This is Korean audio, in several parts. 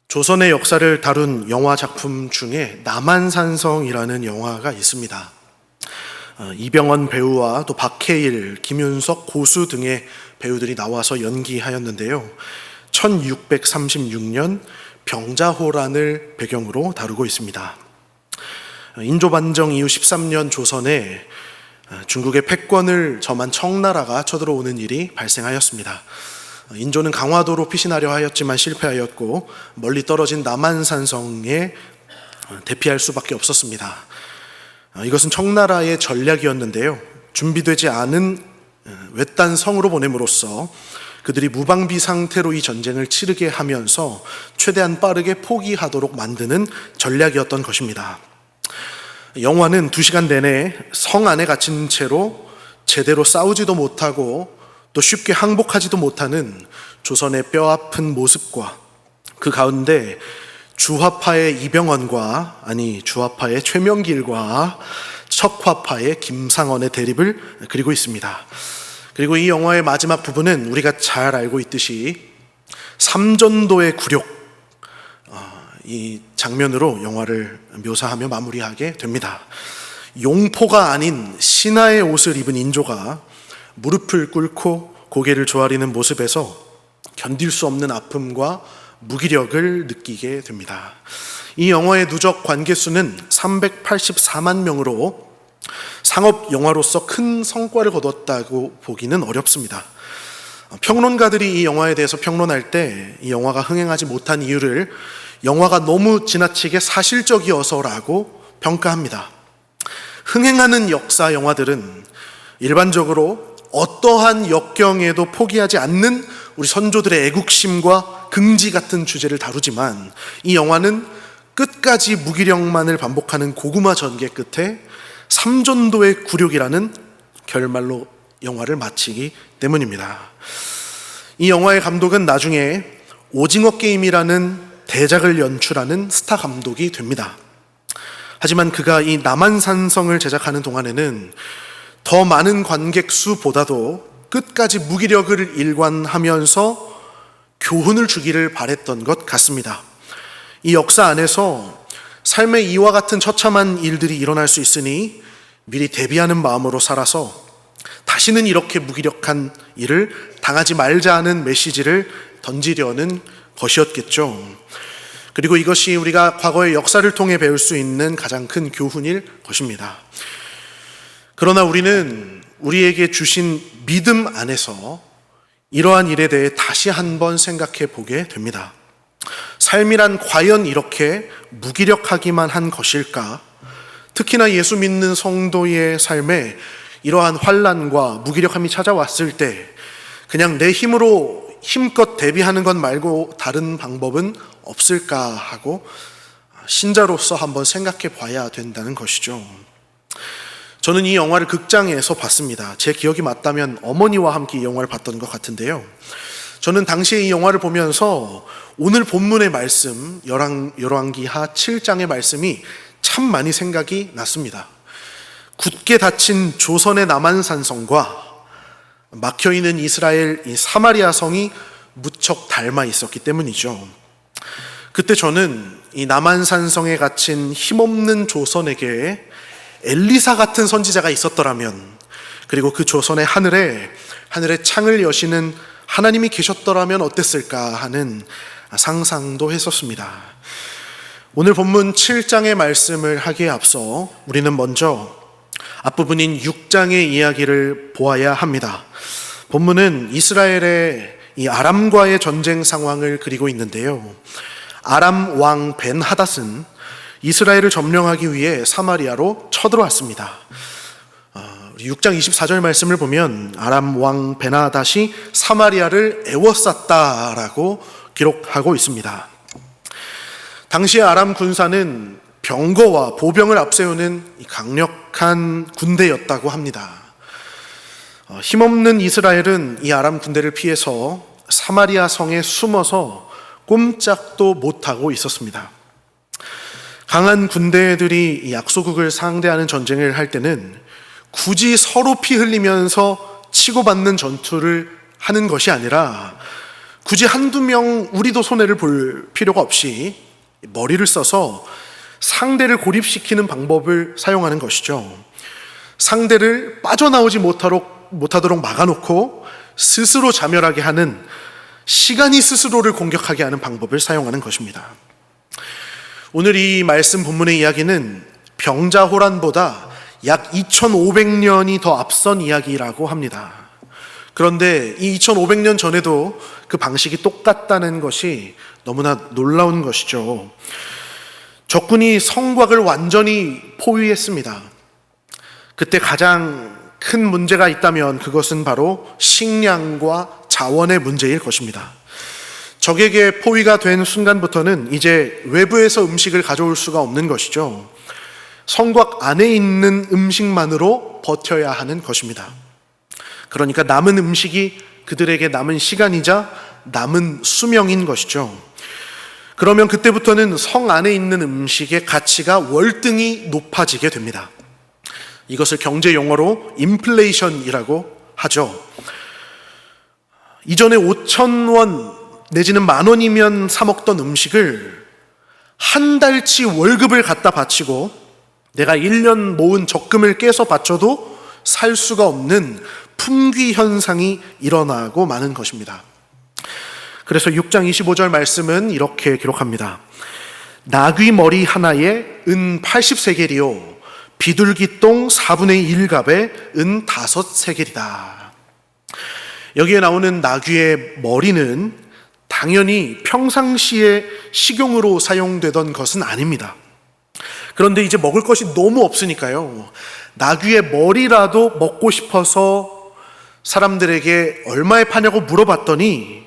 조선의 역사를 다룬 영화 작품 중에 남한산성이라는 영화가 있습니다. 이병헌 배우와 또 박해일, 김윤석, 고수 등의 배우들이 나와서 연기하였는데요. 1636년 병자호란을 배경으로 다루고 있습니다. 인조반정 이후 13년 조선에 중국의 패권을 점한 청나라가 쳐들어오는 일이 발생하였습니다. 인조는 강화도로 피신하려 하였지만 실패하였고 멀리 떨어진 남한산성에 대피할 수밖에 없었습니다. 이것은 청나라의 전략이었는데요. 준비되지 않은 외딴 성으로 보냄으로써 그들이 무방비 상태로 이 전쟁을 치르게 하면서 최대한 빠르게 포기하도록 만드는 전략이었던 것입니다. 영화는 2시간 내내 성 안에 갇힌 채로 제대로 싸우지도 못하고 또 쉽게 항복하지도 못하는 조선의 뼈아픈 모습과 그 가운데 주화파의 이병헌과 주화파의 최명길과 척화파의 김상언의 대립을 그리고 있습니다. 그리고 이 영화의 마지막 부분은 우리가 잘 알고 있듯이 삼전도의 굴욕, 이 장면으로 영화를 묘사하며 마무리하게 됩니다. 용포가 아닌 신하의 옷을 입은 인조가 무릎을 꿇고 고개를 조아리는 모습에서 견딜 수 없는 아픔과 무기력을 느끼게 됩니다. 이 영화의 누적 관객수는 384만 명으로 상업 영화로서 큰 성과를 거뒀다고 보기는 어렵습니다. 평론가들이 이 영화에 대해서 평론할 때 이 영화가 흥행하지 못한 이유를 영화가 너무 지나치게 사실적이어서라고 평가합니다. 흥행하는 역사 영화들은 일반적으로 어떠한 역경에도 포기하지 않는 우리 선조들의 애국심과 긍지 같은 주제를 다루지만 이 영화는 끝까지 무기력만을 반복하는 고구마 전개 끝에 삼전도의 굴욕이라는 결말로 영화를 마치기 때문입니다. 이 영화의 감독은 나중에 오징어 게임이라는 대작을 연출하는 스타 감독이 됩니다. 하지만 그가 이 남한산성을 제작하는 동안에는 더 많은 관객 수보다도 끝까지 무기력을 일관하면서 교훈을 주기를 바랬던 것 같습니다. 이 역사 안에서 삶의 이와 같은 처참한 일들이 일어날 수 있으니 미리 대비하는 마음으로 살아서 다시는 이렇게 무기력한 일을 당하지 말자는 메시지를 던지려는 것이었겠죠. 그리고 이것이 우리가 과거의 역사를 통해 배울 수 있는 가장 큰 교훈일 것입니다. 그러나 우리는 우리에게 주신 믿음 안에서 이러한 일에 대해 다시 한번 생각해 보게 됩니다. 삶이란 과연 이렇게 무기력하기만 한 것일까? 특히나 예수 믿는 성도의 삶에 이러한 환난과 무기력함이 찾아왔을 때 그냥 내 힘으로 힘껏 대비하는 것 말고 다른 방법은 없을까 하고 신자로서 한번 생각해 봐야 된다는 것이죠. 저는 이 영화를 극장에서 봤습니다. 제 기억이 맞다면 어머니와 함께 이 영화를 봤던 것 같은데요. 저는 당시에 이 영화를 보면서 오늘 본문의 말씀, 열왕기하 7장의 말씀이 참 많이 생각이 났습니다. 굳게 닫힌 조선의 남한산성과 막혀있는 이스라엘 이 사마리아 성이 무척 닮아 있었기 때문이죠. 그때 저는 이 남한산성에 갇힌 힘없는 조선에게 엘리사 같은 선지자가 있었더라면, 그리고 그 조선의 하늘에 창을 여시는 하나님이 계셨더라면 어땠을까 하는 상상도 했었습니다. 오늘 본문 7장의 말씀을 하기에 앞서 우리는 먼저 앞부분인 6장의 이야기를 보아야 합니다. 본문은 이스라엘의 이 아람과의 전쟁 상황을 그리고 있는데요. 아람 왕 벤하닷은 이스라엘을 점령하기 위해 사마리아로 쳐들어왔습니다. 6장 24절 말씀을 보면 아람 왕 벤하닷이 사마리아를 애워쌌다라고 기록하고 있습니다. 당시의 아람 군사는 병거와 보병을 앞세우는 강력한 군대였다고 합니다. 힘없는 이스라엘은 이 아람 군대를 피해서 사마리아 성에 숨어서 꼼짝도 못하고 있었습니다. 강한 군대들이 이 약소국을 상대하는 전쟁을 할 때는 굳이 서로 피 흘리면서 치고받는 전투를 하는 것이 아니라 굳이 한두 명 우리도 손해를 볼 필요가 없이 머리를 써서 상대를 고립시키는 방법을 사용하는 것이죠. 상대를 빠져나오지 못하도록 막아놓고 스스로 자멸하게 하는, 시간이 스스로를 공격하게 하는 방법을 사용하는 것입니다. 오늘 이 말씀 본문의 이야기는 병자호란보다 약 2500년이 더 앞선 이야기라고 합니다. 그런데 이 2500년 전에도 그 방식이 똑같다는 것이 너무나 놀라운 것이죠. 적군이 성곽을 완전히 포위했습니다. 그때 가장 큰 문제가 있다면 그것은 바로 식량과 자원의 문제일 것입니다. 적에게 포위가 된 순간부터는 이제 외부에서 음식을 가져올 수가 없는 것이죠. 성곽 안에 있는 음식만으로 버텨야 하는 것입니다. 그러니까 남은 음식이 그들에게 남은 시간이자 남은 수명인 것이죠. 그러면 그때부터는 성 안에 있는 음식의 가치가 월등히 높아지게 됩니다. 이것을 경제 용어로 인플레이션이라고 하죠. 이전에 5,000원 내지는 10,000원이면 사 먹던 음식을 한 달치 월급을 갖다 바치고 내가 1년 모은 적금을 깨서 바쳐도 살 수가 없는 품귀 현상이 일어나고 마는 것입니다. 그래서 6장 25절 말씀은 이렇게 기록합니다. 나귀 머리 하나에 은 80세겔이요 비둘기 똥 4분의 1갑에 은 5세겔이다. 여기에 나오는 나귀의 머리는 당연히 평상시에 식용으로 사용되던 것은 아닙니다. 그런데 이제 먹을 것이 너무 없으니까요, 나귀의 머리라도 먹고 싶어서 사람들에게 얼마에 파냐고 물어봤더니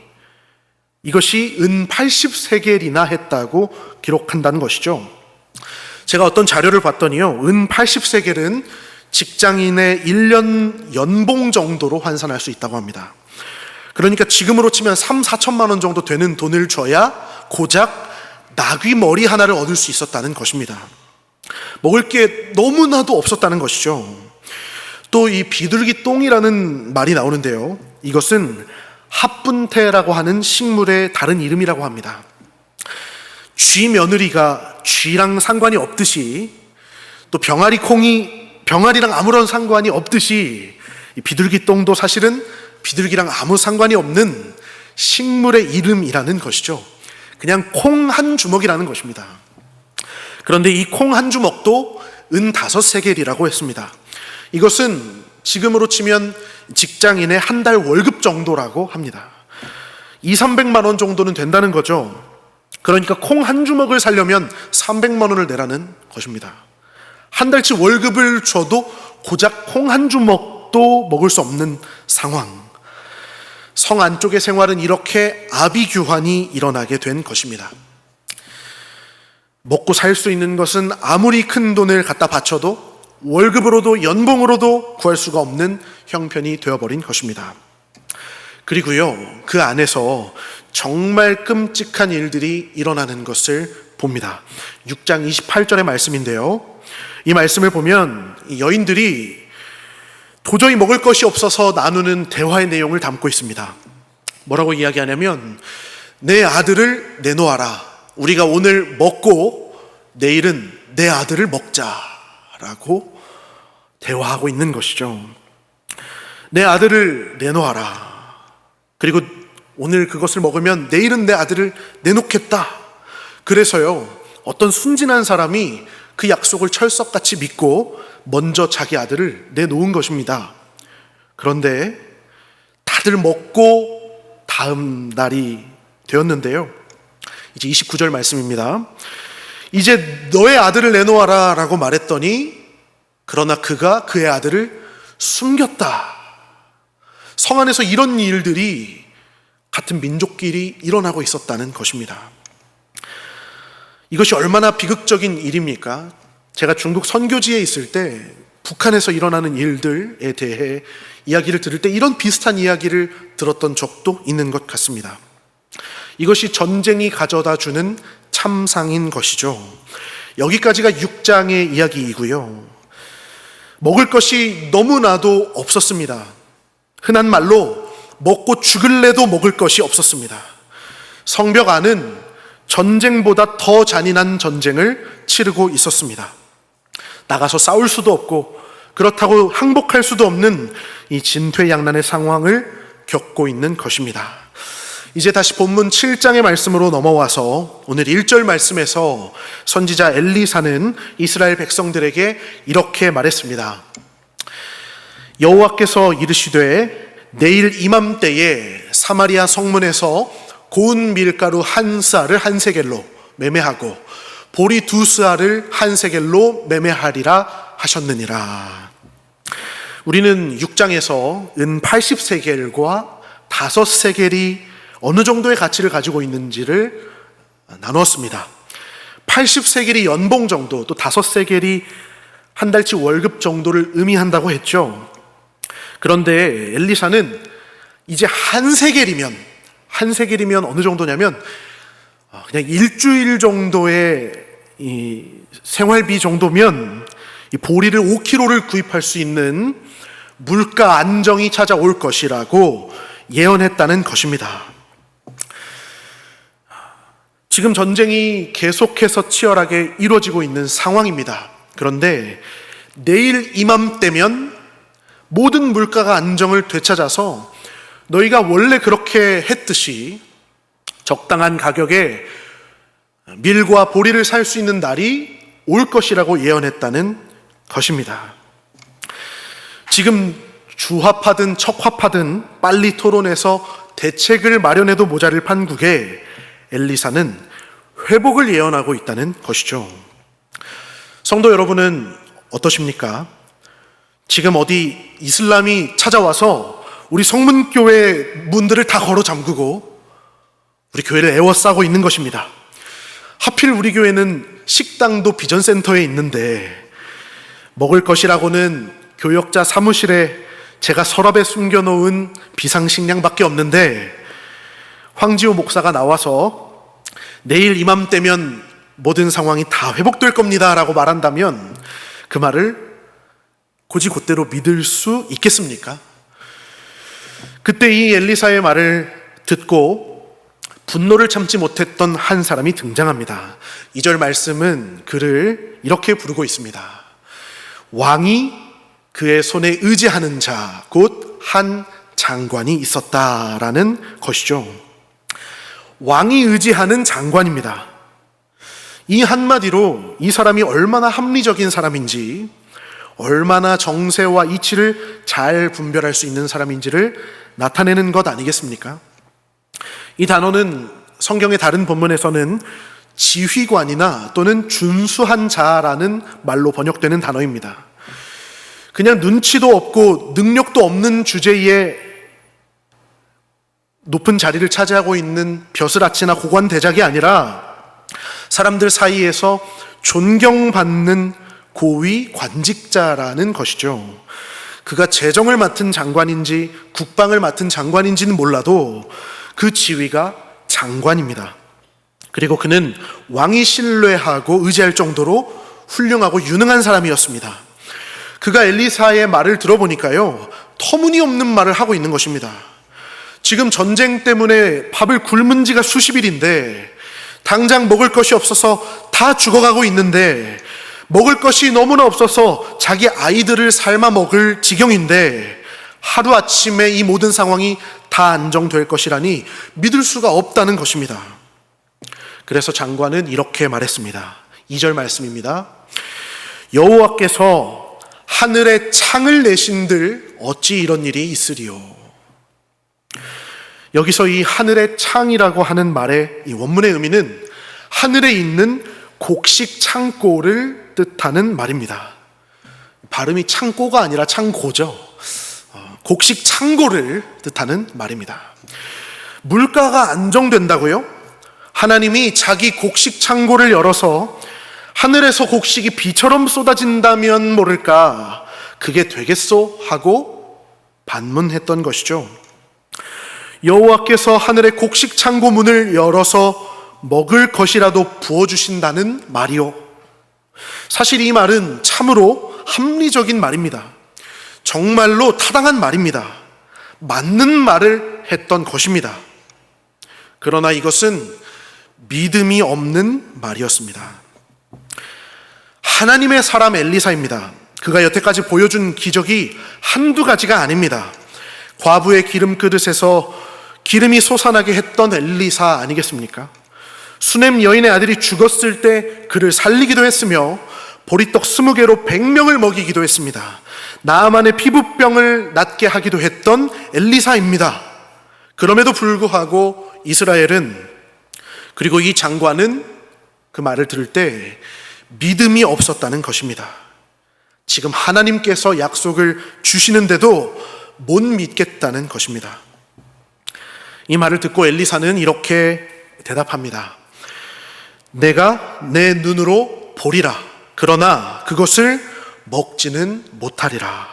이것이 은 80세겔이나 했다고 기록한다는 것이죠. 제가 어떤 자료를 봤더니요, 은 80세겔은 직장인의 1년 연봉 정도로 환산할 수 있다고 합니다. 그러니까 지금으로 치면 3,4천만 원 정도 되는 돈을 줘야 고작 나귀 머리 하나를 얻을 수 있었다는 것입니다. 먹을 게 너무나도 없었다는 것이죠. 또 이 비둘기 똥이라는 말이 나오는데요, 이것은 합분태라고 하는 식물의 다른 이름이라고 합니다. 쥐 며느리가 쥐랑 상관이 없듯이, 또 병아리랑 아무런 상관이 없듯이 이 비둘기 똥도 사실은 비둘기랑 아무 상관이 없는 식물의 이름이라는 것이죠. 그냥 콩 한 주먹이라는 것입니다. 그런데 이 콩 한 주먹도 은 5세겔이라고 했습니다. 이것은 지금으로 치면 직장인의 한 달 월급 정도라고 합니다. 200~300만 원 정도는 된다는 거죠. 그러니까 콩 한 주먹을 사려면 300만 원을 내라는 것입니다. 한 달치 월급을 줘도 고작 콩 한 주먹도 먹을 수 없는 상황. 성 안쪽의 생활은 이렇게 아비규환이 일어나게 된 것입니다. 먹고 살 수 있는 것은 아무리 큰 돈을 갖다 바쳐도 월급으로도 연봉으로도 구할 수가 없는 형편이 되어버린 것입니다. 그리고요, 그 안에서 정말 끔찍한 일들이 일어나는 것을 봅니다. 6장 28절의 말씀인데요, 이 말씀을 보면 이 여인들이 도저히 먹을 것이 없어서 나누는 대화의 내용을 담고 있습니다. 뭐라고 이야기하냐면, 내 아들을 내놓아라. 우리가 오늘 먹고 내일은 내 아들을 먹자라고 대화하고 있는 것이죠. 내 아들을 내놓아라. 그리고 오늘 그것을 먹으면 내일은 내 아들을 내놓겠다. 그래서요, 어떤 순진한 사람이 그 약속을 철석같이 믿고 먼저 자기 아들을 내놓은 것입니다. 그런데 다들 먹고 다음 날이 되었는데요, 이제 29절 말씀입니다. 이제 너의 아들을 내놓아라 라고 말했더니 그러나 그가 그의 아들을 숨겼다. 성 안에서 이런 일들이 같은 민족끼리 일어나고 있었다는 것입니다. 이것이 얼마나 비극적인 일입니까? 제가 중국 선교지에 있을 때 북한에서 일어나는 일들에 대해 이야기를 들을 때 이런 비슷한 이야기를 들었던 적도 있는 것 같습니다. 이것이 전쟁이 가져다 주는 참상인 것이죠. 여기까지가 6장의 이야기이고요. 먹을 것이 너무나도 없었습니다. 흔한 말로 먹고 죽을래도 먹을 것이 없었습니다. 성벽 안은 전쟁보다 더 잔인한 전쟁을 치르고 있었습니다. 나가서 싸울 수도 없고 그렇다고 항복할 수도 없는 이 진퇴양난의 상황을 겪고 있는 것입니다. 이제 다시 본문 7장의 말씀으로 넘어와서 오늘 1절 말씀에서 선지자 엘리사는 이스라엘 백성들에게 이렇게 말했습니다. 여호와께서 이르시되 내일 이맘때에 사마리아 성문에서 고운 밀가루 한 스아를 한 세겔로 매매하고 보리 두 스아를 한 세겔로 매매하리라 하셨느니라. 우리는 6장에서 은 80세겔과 5세겔이 어느 정도의 가치를 가지고 있는지를 나누었습니다. 80세겔이 연봉 정도, 또 5세겔이 한 달치 월급 정도를 의미한다고 했죠. 그런데 엘리사는 이제 한 세겔이면 어느 정도냐면 그냥 일주일 정도의 이 생활비 정도면 이 보리를 5kg를 구입할 수 있는 물가 안정이 찾아올 것이라고 예언했다는 것입니다. 지금 전쟁이 계속해서 치열하게 이루어지고 있는 상황입니다. 그런데 내일 이맘때면 모든 물가가 안정을 되찾아서 너희가 원래 그렇게 했듯이 적당한 가격에 밀과 보리를 살 수 있는 날이 올 것이라고 예언했다는 것입니다. 지금 주화파든 척화파든 빨리 토론해서 대책을 마련해도 모자랄 판국에 엘리사는 회복을 예언하고 있다는 것이죠. 성도 여러분은 어떠십니까? 지금 어디 이슬람이 찾아와서 우리 성문교회 문들을 다 걸어 잠그고 우리 교회를 에워싸고 있는 것입니다. 하필 우리 교회는 식당도 비전센터에 있는데 먹을 것이라고는 교역자 사무실에 제가 서랍에 숨겨놓은 비상식량밖에 없는데 황지호 목사가 나와서 내일 이맘때면 모든 상황이 다 회복될 겁니다 라고 말한다면 그 말을 곧이곧대로 믿을 수 있겠습니까? 그때 이 엘리사의 말을 듣고 분노를 참지 못했던 한 사람이 등장합니다. 2절 말씀은 그를 이렇게 부르고 있습니다. 왕이 그의 손에 의지하는 자, 곧 한 장관이 있었다라는 것이죠. 왕이 의지하는 장관입니다. 이 한마디로 이 사람이 얼마나 합리적인 사람인지, 얼마나 정세와 이치를 잘 분별할 수 있는 사람인지를 나타내는 것 아니겠습니까? 이 단어는 성경의 다른 본문에서는 지휘관이나 또는 준수한 자라는 말로 번역되는 단어입니다. 그냥 눈치도 없고 능력도 없는 주제에 높은 자리를 차지하고 있는 벼슬아치나 고관 대작이 아니라 사람들 사이에서 존경받는 고위 관직자라는 것이죠. 그가 재정을 맡은 장관인지 국방을 맡은 장관인지는 몰라도 그 지위가 장관입니다. 그리고 그는 왕이 신뢰하고 의지할 정도로 훌륭하고 유능한 사람이었습니다. 그가 엘리사의 말을 들어보니까요, 터무니없는 말을 하고 있는 것입니다. 지금 전쟁 때문에 밥을 굶은 지가 수십 일인데 당장 먹을 것이 없어서 다 죽어가고 있는데 먹을 것이 너무나 없어서 자기 아이들을 삶아 먹을 지경인데 하루아침에 이 모든 상황이 다 안정될 것이라니 믿을 수가 없다는 것입니다. 그래서 장관은 이렇게 말했습니다. 2절 말씀입니다. 여호와께서 하늘에 창을 내신들 어찌 이런 일이 있으리요. 여기서 이 하늘의 창이라고 하는 말의 이 원문의 의미는 하늘에 있는 곡식 창고를 뜻하는 말입니다. 발음이 창고가 아니라 창고죠. 곡식 창고를 뜻하는 말입니다. 물가가 안정된다고요? 하나님이 자기 곡식 창고를 열어서 하늘에서 곡식이 비처럼 쏟아진다면 모를까, 그게 되겠소 하고 반문했던 것이죠. 여호와께서 하늘의 곡식 창고 문을 열어서 먹을 것이라도 부어주신다는 말이요. 사실 이 말은 참으로 합리적인 말입니다. 정말로 타당한 말입니다. 맞는 말을 했던 것입니다. 그러나 이것은 믿음이 없는 말이었습니다. 하나님의 사람 엘리사입니다. 그가 여태까지 보여준 기적이 한두 가지가 아닙니다. 과부의 기름 그릇에서 기름이 솟아나게 했던 엘리사 아니겠습니까? 수넴 여인의 아들이 죽었을 때 그를 살리기도 했으며 보리떡 20개로 100명을 먹이기도 했습니다. 나아만의 피부병을 낫게 하기도 했던 엘리사입니다. 그럼에도 불구하고 이스라엘은, 그리고 이 장관은 그 말을 들을 때 믿음이 없었다는 것입니다. 지금 하나님께서 약속을 주시는데도 못 믿겠다는 것입니다. 이 말을 듣고 엘리사는 이렇게 대답합니다. 내가 내 눈으로 보리라. 그러나 그것을 먹지는 못하리라.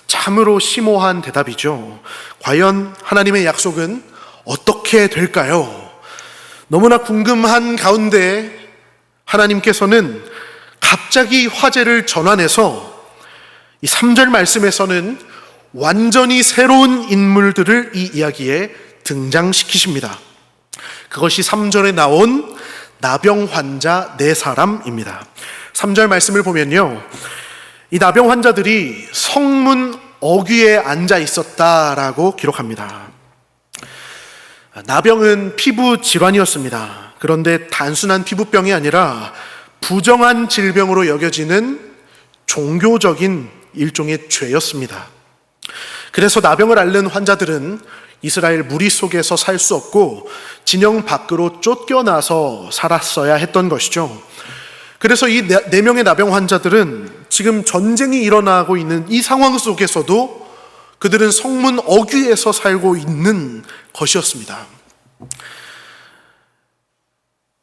참으로 심오한 대답이죠. 과연 하나님의 약속은 어떻게 될까요? 너무나 궁금한 가운데 하나님께서는 갑자기 화제를 전환해서 이 3절 말씀에서는 완전히 새로운 인물들을 이 이야기에 등장시키십니다. 그것이 3절에 나온 나병 환자 4사람입니다. 3절 말씀을 보면요, 이 나병 환자들이 성문 어귀에 앉아 있었다라고 기록합니다. 나병은 피부 질환이었습니다. 그런데 단순한 피부병이 아니라 부정한 질병으로 여겨지는 종교적인 일종의 죄였습니다. 그래서 나병을 앓는 환자들은 이스라엘 무리 속에서 살 수 없고 진영 밖으로 쫓겨나서 살았어야 했던 것이죠. 그래서 이 4명의 나병 환자들은 지금 전쟁이 일어나고 있는 이 상황 속에서도 그들은 성문 어귀에서 살고 있는 것이었습니다.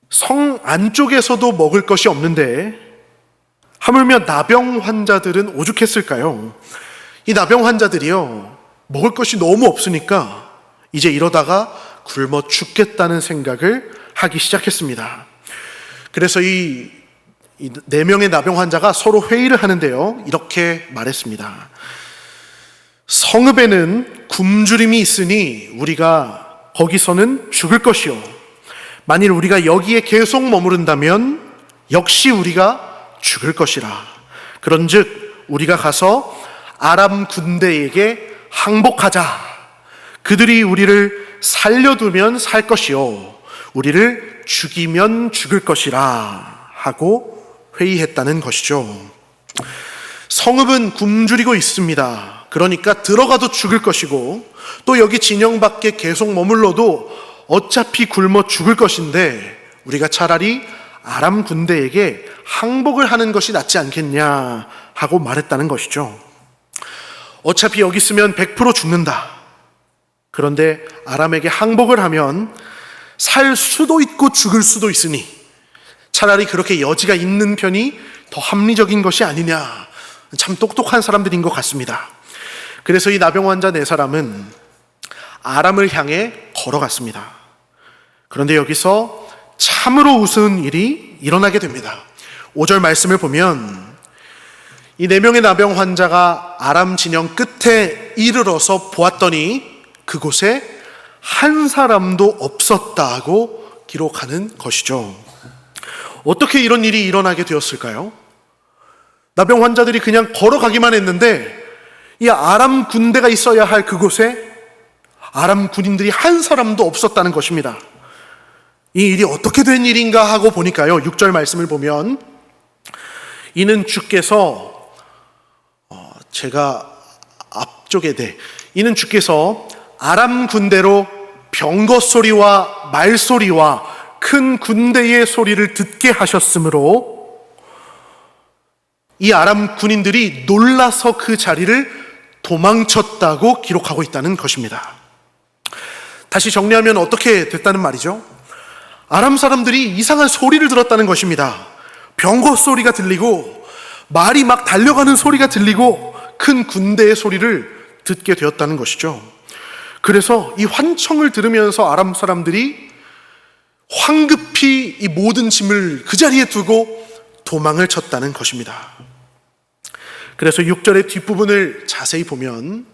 성 안쪽에서도 먹을 것이 없는데 하물며 나병 환자들은 오죽했을까요? 이 나병 환자들이요, 먹을 것이 너무 없으니까 이제 이러다가 굶어 죽겠다는 생각을 하기 시작했습니다. 그래서 이 4명의 나병 환자가 서로 회의를 하는데요, 이렇게 말했습니다. 성읍에는 굶주림이 있으니 우리가 거기서는 죽을 것이요, 만일 우리가 여기에 계속 머무른다면 역시 우리가 죽을 것이라. 그런즉 우리가 가서 아람 군대에게 항복하자. 그들이 우리를 살려두면 살 것이요 우리를 죽이면 죽을 것이라 하고 회의했다는 것이죠. 성읍은 굶주리고 있습니다. 그러니까 들어가도 죽을 것이고 또 여기 진영 밖에 계속 머물러도 어차피 굶어 죽을 것인데 우리가 차라리 아람 군대에게 항복을 하는 것이 낫지 않겠냐 하고 말했다는 것이죠. 어차피 여기 있으면 100% 죽는다. 그런데 아람에게 항복을 하면 살 수도 있고 죽을 수도 있으니 차라리 그렇게 여지가 있는 편이 더 합리적인 것이 아니냐. 참 똑똑한 사람들인 것 같습니다. 그래서 이 나병 환자 4사람은 아람을 향해 걸어갔습니다. 그런데 여기서 참으로 우스운 일이 일어나게 됩니다. 5절 말씀을 보면 이 4명의 나병 환자가 아람 진영 끝에 이르러서 보았더니 그곳에 한 사람도 없었다고 기록하는 것이죠. 어떻게 이런 일이 일어나게 되었을까요? 나병 환자들이 그냥 걸어가기만 했는데 이 아람 군대가 있어야 할 그곳에 아람 군인들이 한 사람도 없었다는 것입니다. 이 일이 어떻게 된 일인가 하고 보니까요, 6절 말씀을 보면 이는 주께서 제가 앞쪽에 이는 주께서 아람 군대로 병거 소리와 말소리와 큰 군대의 소리를 듣게 하셨으므로 이 아람 군인들이 놀라서 그 자리를 도망쳤다고 기록하고 있다는 것입니다. 다시 정리하면 어떻게 됐다는 말이죠? 아람 사람들이 이상한 소리를 들었다는 것입니다. 병거 소리가 들리고 말이 막 달려가는 소리가 들리고 큰 군대의 소리를 듣게 되었다는 것이죠. 그래서 이 환청을 들으면서 아람 사람들이 황급히 이 모든 짐을 그 자리에 두고 도망을 쳤다는 것입니다. 그래서 6절의 뒷부분을 자세히 보면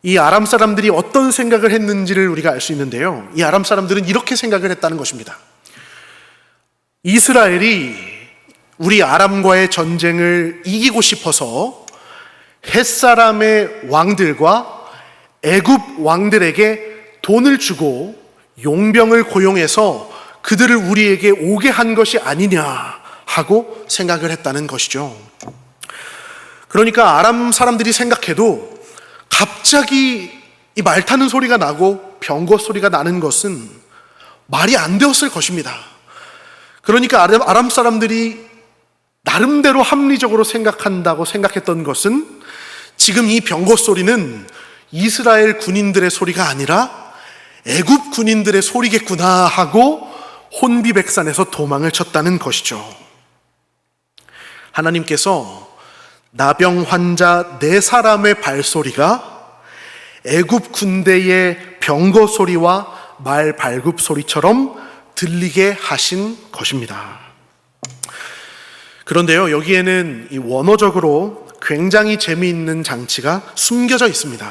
이 아람 사람들이 어떤 생각을 했는지를 우리가 알 수 있는데요. 이 아람 사람들은 이렇게 생각을 했다는 것입니다. 이스라엘이 우리 아람과의 전쟁을 이기고 싶어서 햇사람의 왕들과 애굽 왕들에게 돈을 주고 용병을 고용해서 그들을 우리에게 오게 한 것이 아니냐 하고 생각을 했다는 것이죠. 그러니까 아람 사람들이 생각해도 갑자기 이 말 타는 소리가 나고 병거 소리가 나는 것은 말이 안 되었을 것입니다. 그러니까 아람 사람들이 나름대로 합리적으로 생각한다고 생각했던 것은 지금 이 병거 소리는 이스라엘 군인들의 소리가 아니라 애굽 군인들의 소리겠구나 하고 혼비백산에서 도망을 쳤다는 것이죠. 하나님께서 나병 환자 4사람의 발소리가 애굽 군대의 병거 소리와 말 발굽 소리처럼 들리게 하신 것입니다. 그런데요, 여기에는 이 원어적으로 굉장히 재미있는 장치가 숨겨져 있습니다.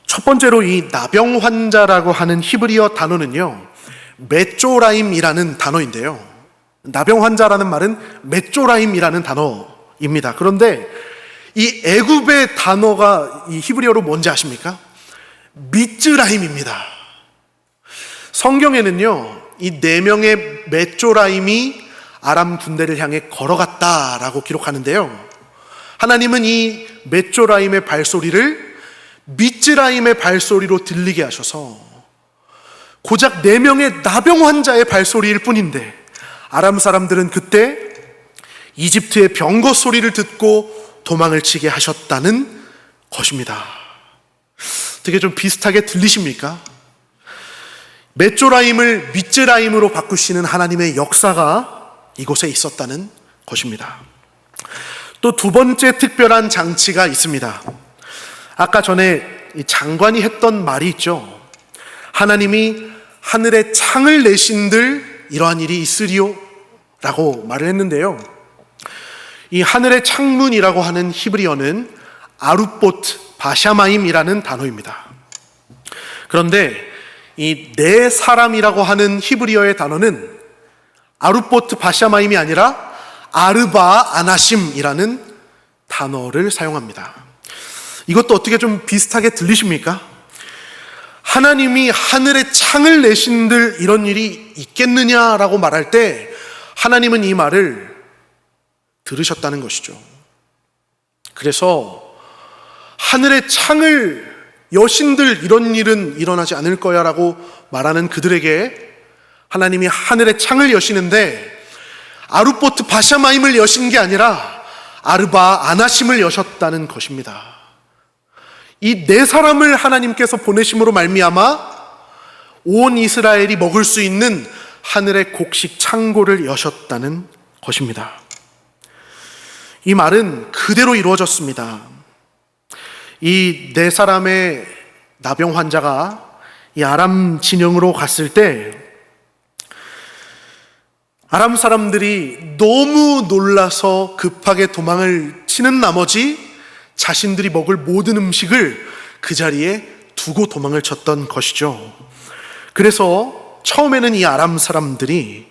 첫 번째로 이 나병 환자라고 하는 히브리어 단어는요, 메쪼라임이라는 단어인데요. 나병 환자라는 말은 메쪼라임이라는 단어입니다. 그런데 이 애굽의 단어가 이 히브리어로 뭔지 아십니까? 미츠라임입니다. 성경에는요, 이 4명의 메쪼라임이 아람 군대를 향해 걸어갔다라고 기록하는데요. 하나님은 이 메쪼라임의 발소리를 미츠라임의 발소리로 들리게 하셔서 고작 4명의 나병 환자의 발소리일 뿐인데 아람 사람들은 그때 이집트의 병거 소리를 듣고 도망을 치게 하셨다는 것입니다. 되게 좀 비슷하게 들리십니까? 메쪼라임을 미츠라임으로 바꾸시는 하나님의 역사가 이곳에 있었다는 것입니다. 또 두 번째 특별한 장치가 있습니다. 아까 전에 장관이 했던 말이 있죠. 하나님이 하늘에 창을 내신들 이러한 일이 있으리요 라고 말을 했는데요. 이 하늘의 창문이라고 하는 히브리어는 아룻보트 바샤마임이라는 단어입니다. 그런데 이 4사람이라고 하는 히브리어의 단어는 아룻보트 바샤마임이 아니라 아르바 아나심이라는 단어를 사용합니다. 이것도 어떻게 좀 비슷하게 들리십니까? 하나님이 하늘에 창을 내신들 이런 일이 있겠느냐라고 말할 때 하나님은 이 말을 들으셨다는 것이죠. 그래서 하늘에 창을 여신들 이런 일은 일어나지 않을 거야 라고 말하는 그들에게 하나님이 하늘에 창을 여시는데 아룻보트 바샤마임을 여신 게 아니라 아르바 아나심을 여셨다는 것입니다. 이 4사람을 하나님께서 보내심으로 말미암아 온 이스라엘이 먹을 수 있는 하늘의 곡식 창고를 여셨다는 것입니다. 이 말은 그대로 이루어졌습니다. 이 4사람의 나병 환자가 이 아람 진영으로 갔을 때 아람 사람들이 너무 놀라서 급하게 도망을 치는 나머지 자신들이 먹을 모든 음식을 그 자리에 두고 도망을 쳤던 것이죠. 그래서 처음에는 이 아람 사람들이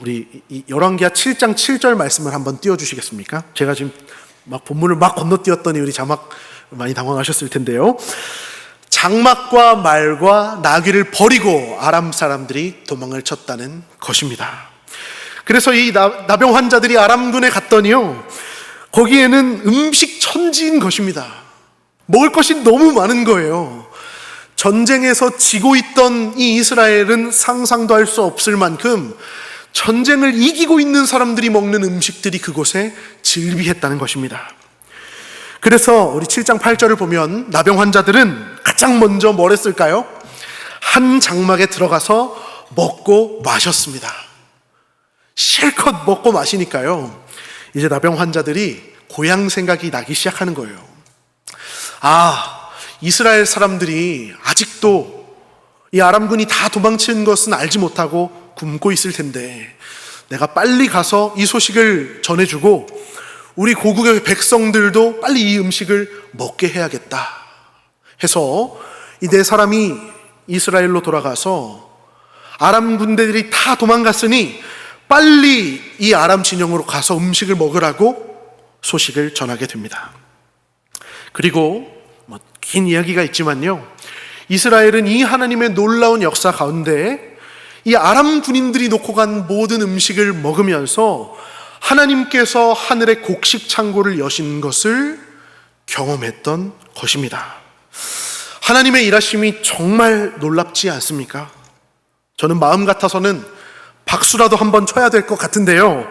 우리 이 열왕기하 7장 7절 말씀을 한번 띄워주시겠습니까? 제가 지금 막 본문을 막 건너뛰었더니 우리 자막 많이 당황하셨을 텐데요. 장막과 말과 나귀를 버리고 아람 사람들이 도망을 쳤다는 것입니다. 그래서 이 나병 환자들이 아람군에 갔더니요, 거기에는 음식 천지인 것입니다. 먹을 것이 너무 많은 거예요. 전쟁에서 지고 있던 이 이스라엘은 상상도 할 수 없을 만큼 전쟁을 이기고 있는 사람들이 먹는 음식들이 그곳에 즐비했다는 것입니다. 그래서 우리 7장 8절을 보면 나병 환자들은 가장 먼저 뭘 했을까요? 한 장막에 들어가서 먹고 마셨습니다. 실컷 먹고 마시니까요, 이제 나병 환자들이 고향 생각이 나기 시작하는 거예요. 이스라엘 사람들이 아직도 이 아람군이 다 도망친 것은 알지 못하고 굶고 있을 텐데 내가 빨리 가서 이 소식을 전해주고 우리 고국의 백성들도 빨리 이 음식을 먹게 해야겠다 해서 이 네 사람이 이스라엘로 돌아가서 아람 군대들이 다 도망갔으니 빨리 이 아람 진영으로 가서 음식을 먹으라고 소식을 전하게 됩니다. 그리고 긴 이야기가 있지만요, 이스라엘은 이 하나님의 놀라운 역사 가운데 이 아람 군인들이 놓고 간 모든 음식을 먹으면서 하나님께서 하늘의 곡식 창고를 여신 것을 경험했던 것입니다. 하나님의 일하심이 정말 놀랍지 않습니까? 저는 마음 같아서는 박수라도 한번 쳐야 될 것 같은데요,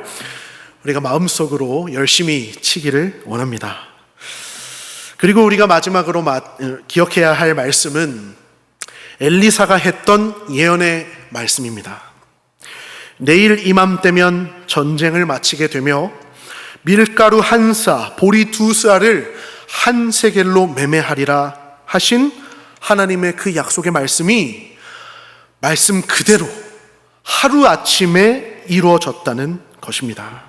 우리가 마음속으로 열심히 치기를 원합니다. 그리고 우리가 마지막으로 기억해야 할 말씀은 엘리사가 했던 예언의 말씀입니다. 내일 이맘때면 전쟁을 마치게 되며 밀가루 한 싸, 보리 두 쌀을 한 세겔로 매매하리라 하신 하나님의 그 약속의 말씀이 말씀 그대로 하루아침에 이루어졌다는 것입니다.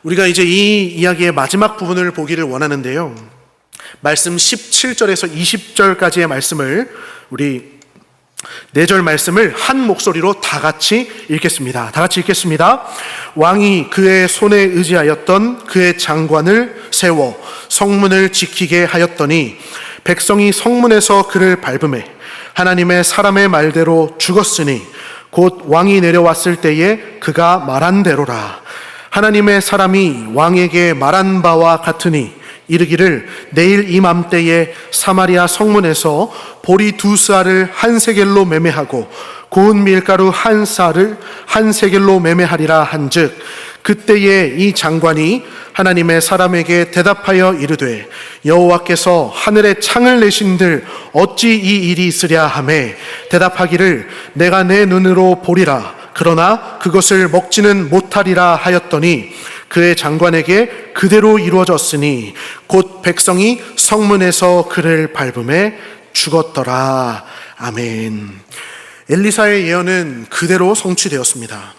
우리가 이제 이 이야기의 마지막 부분을 보기를 원하는데요, 말씀 17절에서 20절까지의 말씀을, 우리 4절 말씀을 한 목소리로 다 같이 읽겠습니다. 다 같이 읽겠습니다. 왕이 그의 손에 의지하였던 그의 장관을 세워 성문을 지키게 하였더니 백성이 성문에서 그를 밟음에 하나님의 사람의 말대로 죽었으니 곧 왕이 내려왔을 때에 그가 말한 대로라. 하나님의 사람이 왕에게 말한 바와 같으니 이르기를 내일 이맘때에 사마리아 성문에서 보리 두 쌀을 한 세겔로 매매하고 고운 밀가루 한 쌀을 한 세겔로 매매하리라 한즉 그때에 이 장관이 하나님의 사람에게 대답하여 이르되 여호와께서 하늘에 창을 내신들 어찌 이 일이 있으랴 하매 대답하기를 내가 내 눈으로 보리라 그러나 그것을 먹지는 못하리라 하였더니 그의 장관에게 그대로 이루어졌으니 곧 백성이 성문에서 그를 밟음에 죽었더라. 아멘. 엘리사의 예언은 그대로 성취되었습니다.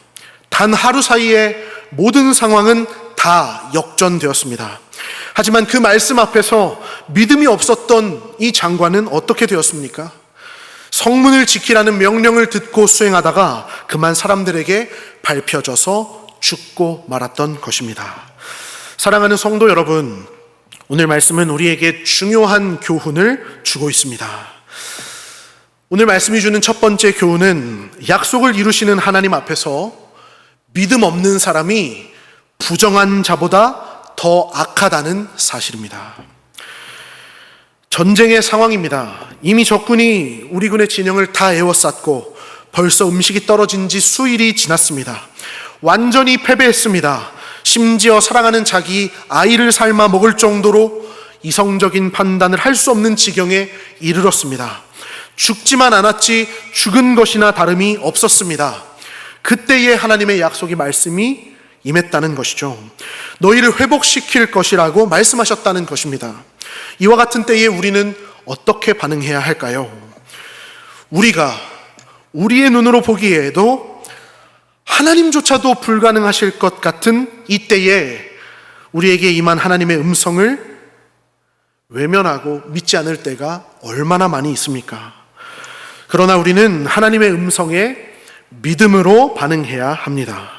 단 하루 사이에 모든 상황은 다 역전되었습니다. 하지만 그 말씀 앞에서 믿음이 없었던 이 장관은 어떻게 되었습니까? 성문을 지키라는 명령을 듣고 수행하다가 그만 사람들에게 밟혀져서 죽고 말았던 것입니다. 사랑하는 성도 여러분, 오늘 말씀은 우리에게 중요한 교훈을 주고 있습니다. 오늘 말씀이 주는 첫 번째 교훈은 약속을 이루시는 하나님 앞에서 믿음 없는 사람이 부정한 자보다 더 악하다는 사실입니다. 전쟁의 상황입니다. 이미 적군이 우리 군의 진영을 다 에워쌌고 벌써 음식이 떨어진 지 수일이 지났습니다. 완전히 패배했습니다. 심지어 사랑하는 자기 아이를 삶아 먹을 정도로 이성적인 판단을 할 수 없는 지경에 이르렀습니다. 죽지만 않았지 죽은 것이나 다름이 없었습니다. 그때에 하나님의 약속의 말씀이 임했다는 것이죠. 너희를 회복시킬 것이라고 말씀하셨다는 것입니다. 이와 같은 때에 우리는 어떻게 반응해야 할까요? 우리가 우리의 눈으로 보기에도 하나님조차도 불가능하실 것 같은 이때에 우리에게 임한 하나님의 음성을 외면하고 믿지 않을 때가 얼마나 많이 있습니까? 그러나 우리는 하나님의 음성에 믿음으로 반응해야 합니다.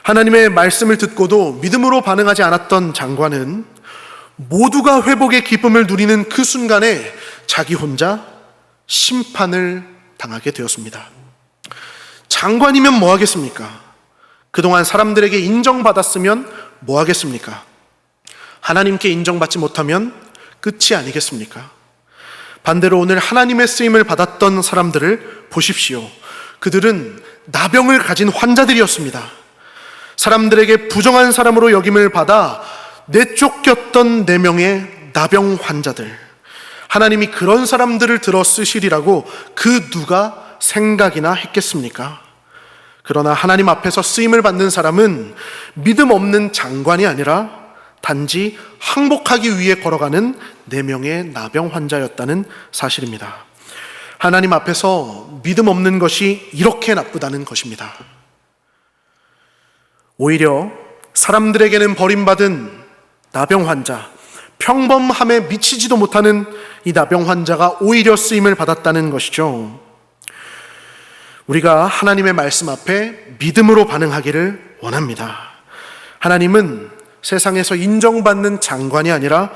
하나님의 말씀을 듣고도 믿음으로 반응하지 않았던 장관은 모두가 회복의 기쁨을 누리는 그 순간에 자기 혼자 심판을 당하게 되었습니다. 장관이면 뭐 하겠습니까? 그동안 사람들에게 인정받았으면 뭐 하겠습니까? 하나님께 인정받지 못하면 끝이 아니겠습니까? 반대로 오늘 하나님의 쓰임을 받았던 사람들을 보십시오. 그들은 나병을 가진 환자들이었습니다. 사람들에게 부정한 사람으로 여김을 받아 내쫓겼던 4명의 나병 환자들, 하나님이 그런 사람들을 들어 쓰시리라고 그 누가 생각이나 했겠습니까? 그러나 하나님 앞에서 쓰임을 받는 사람은 믿음 없는 장관이 아니라 단지 항복하기 위해 걸어가는 4명의 나병 환자였다는 사실입니다. 하나님 앞에서 믿음 없는 것이 이렇게 나쁘다는 것입니다. 오히려 사람들에게는 버림받은 나병 환자, 평범함에 미치지도 못하는 이 나병 환자가 오히려 쓰임을 받았다는 것이죠. 우리가 하나님의 말씀 앞에 믿음으로 반응하기를 원합니다. 하나님은 세상에서 인정받는 장관이 아니라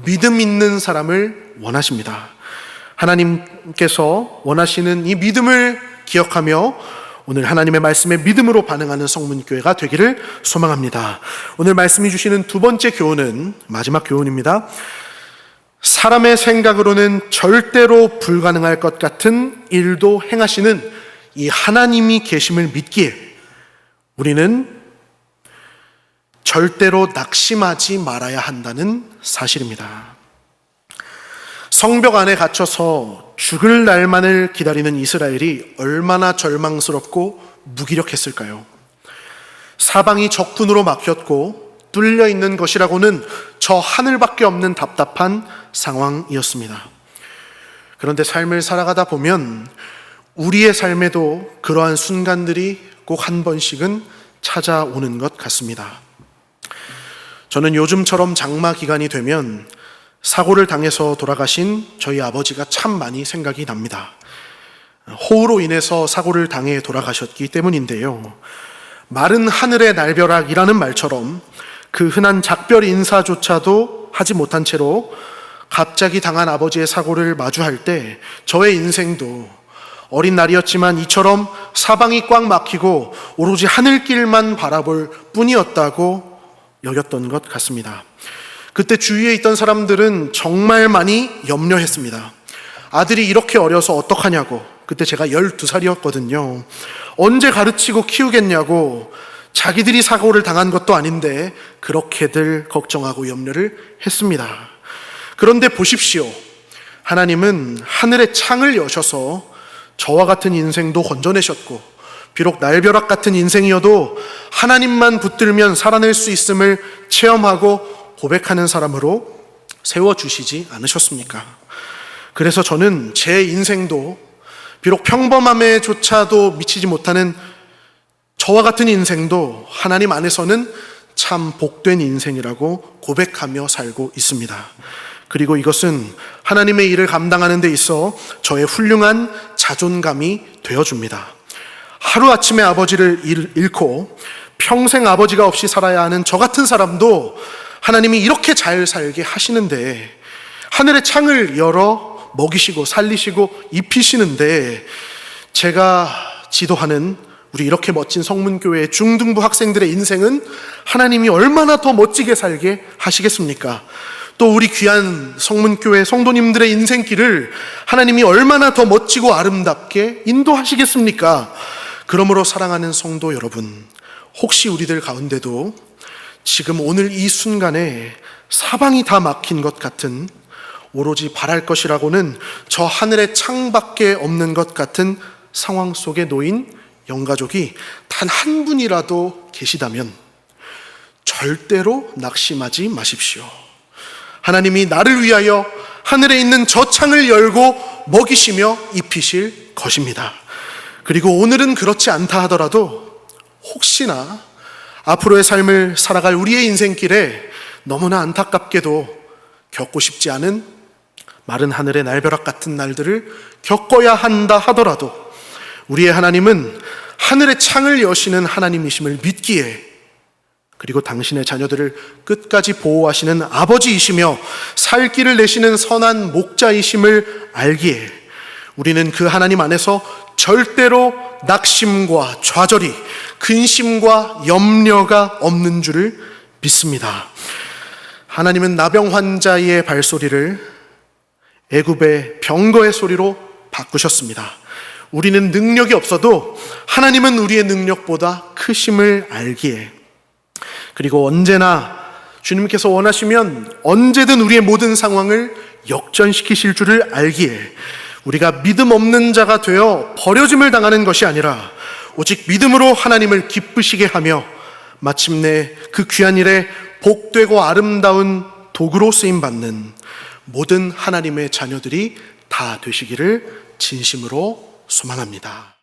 믿음 있는 사람을 원하십니다. 하나님께서 원하시는 이 믿음을 기억하며 오늘 하나님의 말씀에 믿음으로 반응하는 성문교회가 되기를 소망합니다. 오늘 말씀이 주시는 두 번째 교훈은 마지막 교훈입니다. 사람의 생각으로는 절대로 불가능할 것 같은 일도 행하시는 이 하나님이 계심을 믿기에 우리는 절대로 낙심하지 말아야 한다는 사실입니다. 성벽 안에 갇혀서 죽을 날만을 기다리는 이스라엘이 얼마나 절망스럽고 무기력했을까요? 사방이 적군으로 막혔고 뚫려 있는 것이라고는 저 하늘밖에 없는 답답한 상황이었습니다. 그런데 삶을 살아가다 보면 우리의 삶에도 그러한 순간들이 꼭 한 번씩은 찾아오는 것 같습니다. 저는 요즘처럼 장마 기간이 되면 사고를 당해서 돌아가신 저희 아버지가 참 많이 생각이 납니다. 호우로 인해서 사고를 당해 돌아가셨기 때문인데요. 마른 하늘의 날벼락이라는 말처럼 그 흔한 작별 인사조차도 하지 못한 채로 갑자기 당한 아버지의 사고를 마주할 때 저의 인생도 어린 날이었지만 이처럼 사방이 꽉 막히고 오로지 하늘길만 바라볼 뿐이었다고 여겼던 것 같습니다. 그때 주위에 있던 사람들은 정말 많이 염려했습니다. 아들이 이렇게 어려서 어떡하냐고. 그때 제가 12살이었거든요. 언제 가르치고 키우겠냐고. 자기들이 사고를 당한 것도 아닌데 그렇게들 걱정하고 염려를 했습니다. 그런데 보십시오. 하나님은 하늘의 창을 여셔서 저와 같은 인생도 건져내셨고 비록 날벼락 같은 인생이어도 하나님만 붙들면 살아낼 수 있음을 체험하고 고백하는 사람으로 세워주시지 않으셨습니까? 그래서 저는 제 인생도 비록 평범함에조차도 미치지 못하는 저와 같은 인생도 하나님 안에서는 참 복된 인생이라고 고백하며 살고 있습니다. 그리고 이것은 하나님의 일을 감당하는 데 있어 저의 훌륭한 자존감이 되어줍니다. 하루아침에 아버지를 잃고 평생 아버지가 없이 살아야 하는 저 같은 사람도 하나님이 이렇게 잘 살게 하시는데 하늘의 창을 열어 먹이시고 살리시고 입히시는데 제가 지도하는 우리 이렇게 멋진 성문교회 중등부 학생들의 인생은 하나님이 얼마나 더 멋지게 살게 하시겠습니까? 또 우리 귀한 성문교회 성도님들의 인생길을 하나님이 얼마나 더 멋지고 아름답게 인도하시겠습니까? 그러므로 사랑하는 성도 여러분, 혹시 우리들 가운데도 지금 오늘 이 순간에 사방이 다 막힌 것 같은 오로지 바랄 것이라고는 저 하늘의 창밖에 없는 것 같은 상황 속에 놓인 영가족이 단 한 분이라도 계시다면 절대로 낙심하지 마십시오. 하나님이 나를 위하여 하늘에 있는 저 창을 열고 먹이시며 입히실 것입니다. 그리고 오늘은 그렇지 않다 하더라도 혹시나 앞으로의 삶을 살아갈 우리의 인생길에 너무나 안타깝게도 겪고 싶지 않은 마른 하늘의 날벼락 같은 날들을 겪어야 한다 하더라도 우리의 하나님은 하늘의 창을 여시는 하나님이심을 믿기에 그리고 당신의 자녀들을 끝까지 보호하시는 아버지이시며 살 길을 내시는 선한 목자이심을 알기에 우리는 그 하나님 안에서 절대로 낙심과 좌절이 근심과 염려가 없는 줄을 믿습니다. 하나님은 나병 환자의 발소리를 애굽의 병거의 소리로 바꾸셨습니다. 우리는 능력이 없어도 하나님은 우리의 능력보다 크심을 알기에 그리고 언제나 주님께서 원하시면 언제든 우리의 모든 상황을 역전시키실 줄을 알기에 우리가 믿음 없는 자가 되어 버려짐을 당하는 것이 아니라 오직 믿음으로 하나님을 기쁘시게 하며 마침내 그 귀한 일에 복되고 아름다운 도구로 쓰임받는 모든 하나님의 자녀들이 다 되시기를 진심으로 소망합니다.